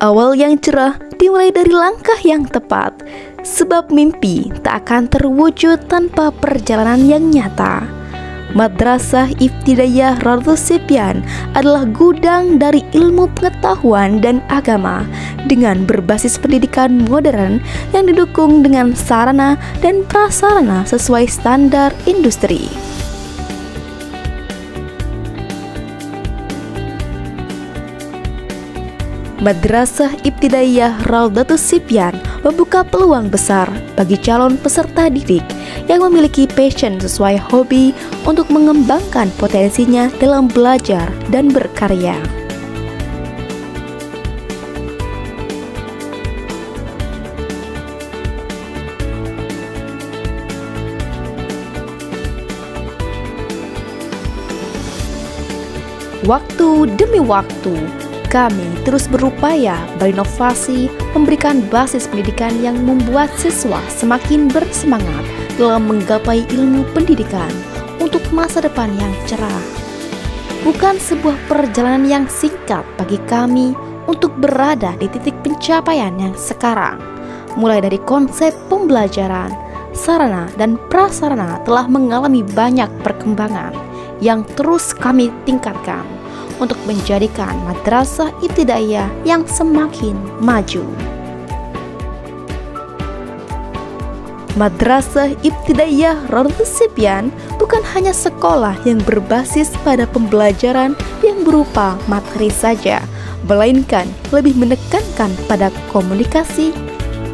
Awal yang cerah dimulai dari langkah yang tepat, sebab mimpi tak akan terwujud tanpa perjalanan yang nyata. Madrasah Ibtidaiyah Radus Sipyan adalah gudang dari ilmu pengetahuan dan agama dengan berbasis pendidikan modern yang didukung dengan sarana dan prasarana sesuai standar industri. Madrasah Ibtidaiyah Radus Sipyan membuka peluang besar bagi calon peserta didik yang memiliki passion sesuai hobi untuk mengembangkan potensinya dalam belajar dan berkarya. Waktu demi waktu, kami terus berupaya berinovasi, memberikan basis pendidikan yang membuat siswa semakin bersemangat dalam menggapai ilmu pendidikan untuk masa depan yang cerah. Bukan sebuah perjalanan yang singkat bagi kami untuk berada di titik pencapaian yang sekarang. Mulai dari konsep pembelajaran, sarana dan prasarana telah mengalami banyak perkembangan yang terus kami tingkatkan untuk menjadikan madrasah ibtidaiyah yang semakin maju. Madrasah Ibtidaiyah Radus Sipyan bukan hanya sekolah yang berbasis pada pembelajaran yang berupa materi saja, melainkan lebih menekankan pada komunikasi,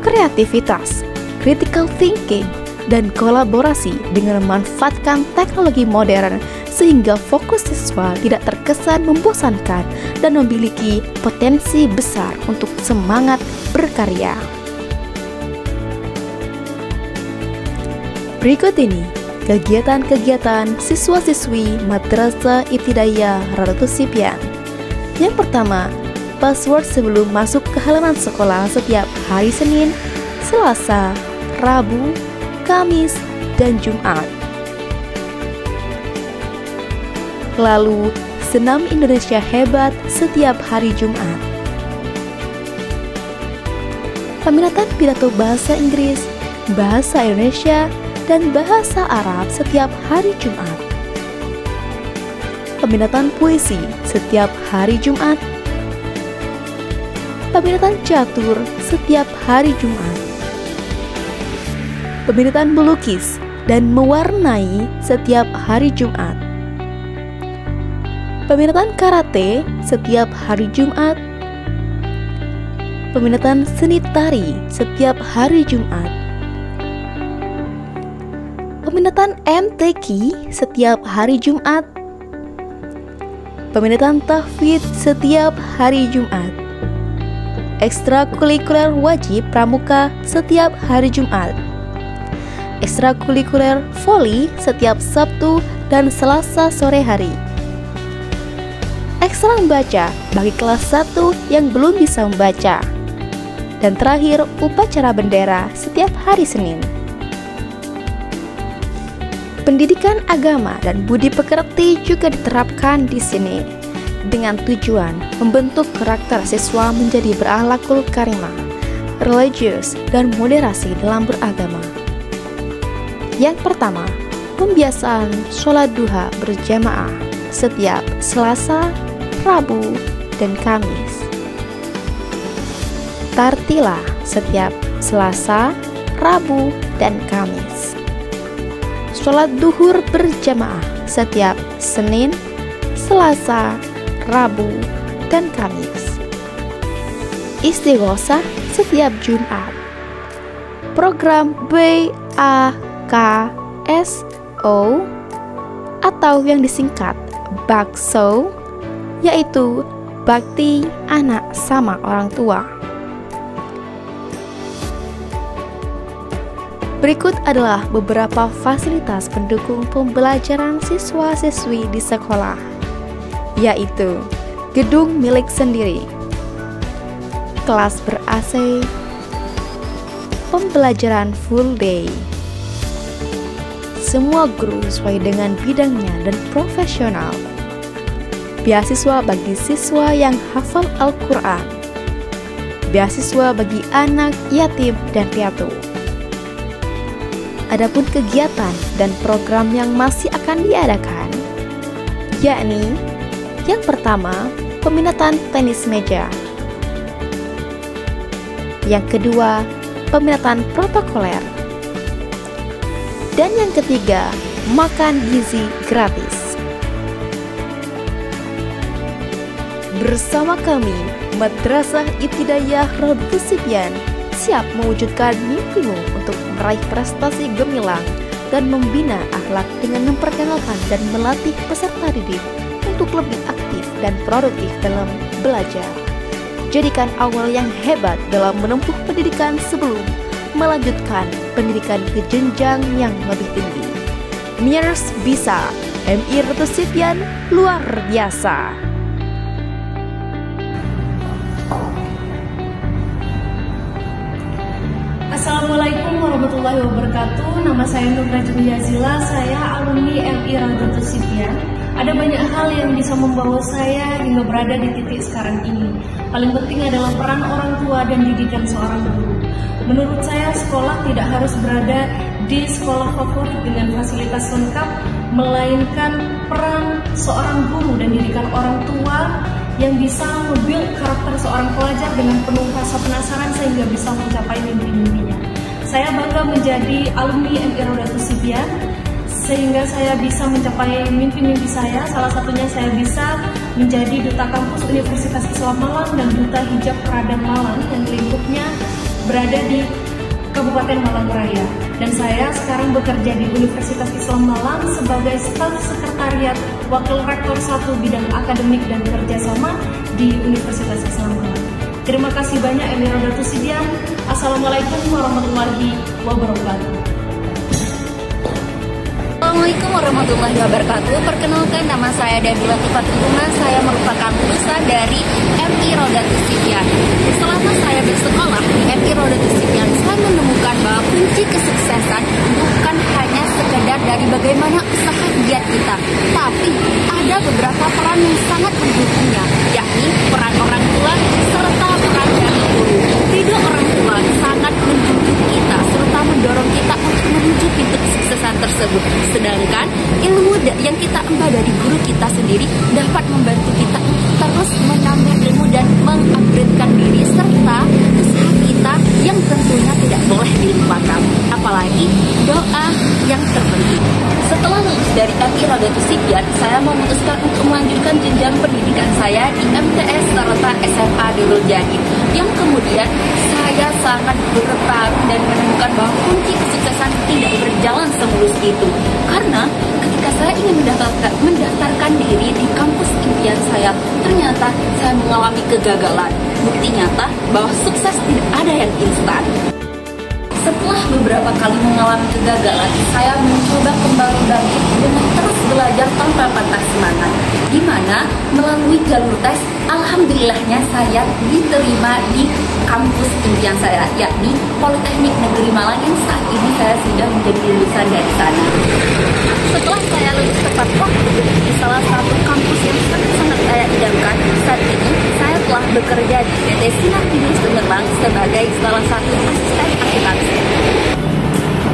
kreativitas, critical thinking, dan kolaborasi dengan memanfaatkan teknologi modern sehingga fokus siswa tidak terkesan membosankan dan memiliki potensi besar untuk semangat berkarya. Berikut ini kegiatan-kegiatan siswa-siswi Madrasah Ibtidaiyah Radus Sipyan. Yang pertama, password sebelum masuk ke halaman sekolah setiap hari Senin, Selasa, Rabu, Kamis, dan Jumat. Lalu, senam Indonesia hebat setiap hari Jumat. Peminatan pidato bahasa Inggris, bahasa Indonesia, dan bahasa Arab setiap hari Jumat. Peminatan puisi setiap hari Jumat. Peminatan catur setiap hari Jumat. Peminatan melukis dan mewarnai setiap hari Jumat. Peminatan karate setiap hari Jumat. Peminatan seni tari setiap hari Jumat. Peminatan MTQ setiap hari Jumat. Peminatan tahfidz setiap hari Jumat. Ekstrakurikuler wajib pramuka setiap hari Jumat. Ekstrakurikuler voli setiap Sabtu dan Selasa sore hari. Ekstra membaca bagi kelas 1 yang belum bisa membaca. Dan terakhir, upacara bendera setiap hari Senin. Pendidikan agama dan budi pekerti juga diterapkan di sini dengan tujuan membentuk karakter siswa menjadi berakhlakul karimah, religius, dan moderasi dalam beragama. Yang pertama, pembiasaan sholat duha berjamaah setiap Selasa, Rabu, dan Kamis. Tartilah setiap Selasa, Rabu, dan Kamis. Sholat duhur berjamaah setiap Senin, Selasa, Rabu, dan Kamis. Istighosah setiap Jumat. Program BAKSO atau yang disingkat BAKSO, yaitu bakti anak sama orang tua. Berikut adalah beberapa fasilitas pendukung pembelajaran siswa-siswi di sekolah, yaitu gedung milik sendiri, kelas ber-AC, pembelajaran full day, semua guru sesuai dengan bidangnya dan profesional, beasiswa bagi siswa yang hafal Al-Quran, beasiswa bagi anak yatim dan piatu. Adapun kegiatan dan program yang masih akan diadakan, yakni yang pertama, peminatan tenis meja. Yang kedua, peminatan protokoler. Dan yang ketiga, makan gizi gratis. Bersama kami, Madrasah Ibtidaiyah Rodatus Sibyan siap mewujudkan mimpimu untuk meraih prestasi gemilang dan membina akhlak dengan memperkenalkan dan melatih peserta didik untuk lebih aktif dan produktif dalam belajar. Jadikan awal yang hebat dalam menempuh pendidikan sebelum melanjutkan pendidikan ke jenjang yang lebih tinggi. Mirs bisa, MI Rodatus Sibyan luar biasa. Assalamualaikum warahmatullahi wabarakatuh. Nama saya Nur Rajmi Yazila. Saya alumni MI Rodatus Sibyan. Ada banyak hal yang bisa membawa saya hingga berada di titik sekarang ini. Paling penting adalah peran orang tua dan didikan seorang guru. Menurut saya, sekolah tidak harus berada di sekolah favorit dengan fasilitas lengkap, melainkan peran seorang guru dan didikan orang tua yang bisa membuild karakter seorang pelajar dengan penuh rasa penasaran sehingga bisa mencapai mimpi-mimpinya. Saya bangga menjadi alumni MI Rodatus Sibyan sehingga saya bisa mencapai mimpi-mimpi saya. Salah satunya saya bisa menjadi duta kampus Universitas Islam Malang dan duta hijab Radang Malang yang lingkupnya berada di Kabupaten Malang Raya. Dan saya sekarang bekerja di Universitas Islam Malang sebagai staf sekretariat Wakil Rektor 1 bidang akademik dan kerjasama di Universitas Islam Malang. Terima kasih banyak MI Rodatus Sibyan. Assalamualaikum warahmatullahi wabarakatuh. Assalamualaikum warahmatullahi wabarakatuh. Perkenalkan, nama saya Dabila Tifatuluma. Saya merupakan lulusan dari MI Rodatus Sibyan. Selama saya bersekolah di MI Rodatus Sibyan, saya menemukan bahwa kunci kesuksesan bukan hanya sekedar dari bagaimana usaha giat kita, tapi ada beberapa peran yang sangat mendukungnya, yakni peran orang tua serta peran dari guru. Ridho orang tua sangat mendukung kita serta mendorong kita untuk menuju pintu kesuksesan tersebut. Sedangkan ilmu yang kita emba dari guru kita sendiri dapat membantu kita terus menambah ilmu dan mengupgradekan diri serta usaha kita yang tentunya tidak boleh dilupakan. Apalagi doa yang terpenting. Setelah lulus dari MI Rodatus Sibyan, saya memutuskan untuk melanjutkan jenjang pendidikan saya di MTS serta SMA Nurul Jadid, yang kemudian saya sangat bertarung dan menemukan bahwa kunci kesuksesan tidak berjalan semulus itu. Karena ketika saya ingin mendaftarkan diri di kampus impian saya, ternyata saya mengalami kegagalan. Bukti nyata bahwa sukses tidak ada yang instan. Setelah beberapa kali mengalami kegagalan, saya mencoba kembali bangkit dengan terus belajar tanpa patah semangat. Di mana melalui jalur tes, alhamdulillahnya saya diterima di kampus impian saya, yakni Politeknik Negeri Malang, yang saat ini saya sudah menjadi lulusan dari sana. Setelah saya lulus tepat waktu di salah satu kampus yang sangat saya idamkan, saat ini saya telah bekerja di PT Sinar Tidur Semarang sebagai salah satu asisten akuntansi.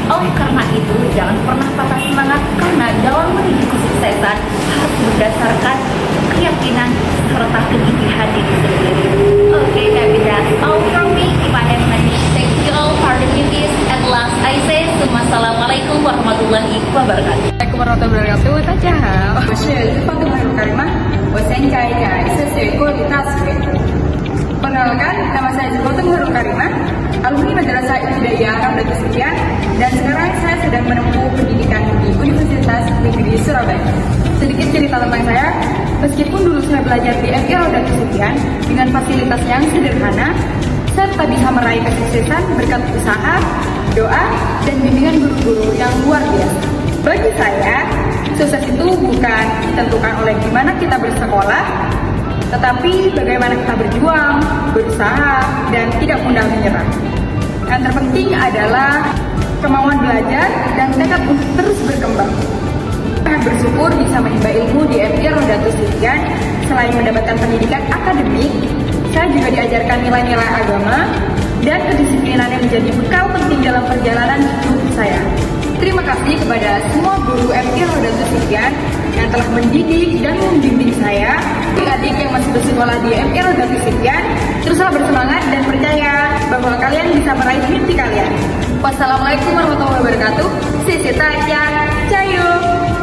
Oleh karena itu, jangan pernah patah semangat, karena dalam menuju kesuksesan harus berdasarkan keyakinan serta kegigihan diri sendiri. Okay, that's all from me. If I have managed, thank you all for the beauties. At last, I say, Assalamualaikum warahmatullahi wabarakatuh. Assalamualaikum warahmatullahi wabarakatuh. 大家好，我是发布海鲁卡里玛，我现在在社区国立大学。Perkenalkan, nama saya Zulfatul Harum Karimah, alumni Madrasah Ibtidaiyah Rodatus Sibyan, dan sekarang saya sedang menempuh pendidikan di Universitas Negeri Surabaya. Sedikit cerita tentang saya, meskipun dulu saya belajar di MI Rodatus Sibyan dengan fasilitas yang sederhana, serta bisa meraih kesuksesan berkat usaha, doa, dan bimbingan guru-guru yang luar biasa. Bagi saya, sukses itu bukan ditentukan oleh gimana kita bersekolah, tetapi bagaimana kita berjuang, berusaha, dan tidak mudah menyerah. Yang terpenting adalah kemauan belajar dan tekad untuk terus berkembang. Saya bersyukur bisa menimba ilmu di MI Rodatus Sibyan. Selain mendapatkan pendidikan akademik, saya juga diajarkan nilai-nilai agama dan kedisiplinan yang menjadi bekal penting dalam perjalanan hidup saya. Terima kasih kepada semua guru MI Rodatus Sufyan yang telah mendidik dan membimbing saya. Adik-adik yang masih bersekolah di MI Rodatus Sufyan, teruslah bersemangat dan percaya bahwa kalian bisa meraih mimpi kalian. Wassalamualaikum warahmatullahi wabarakatuh. Cayo.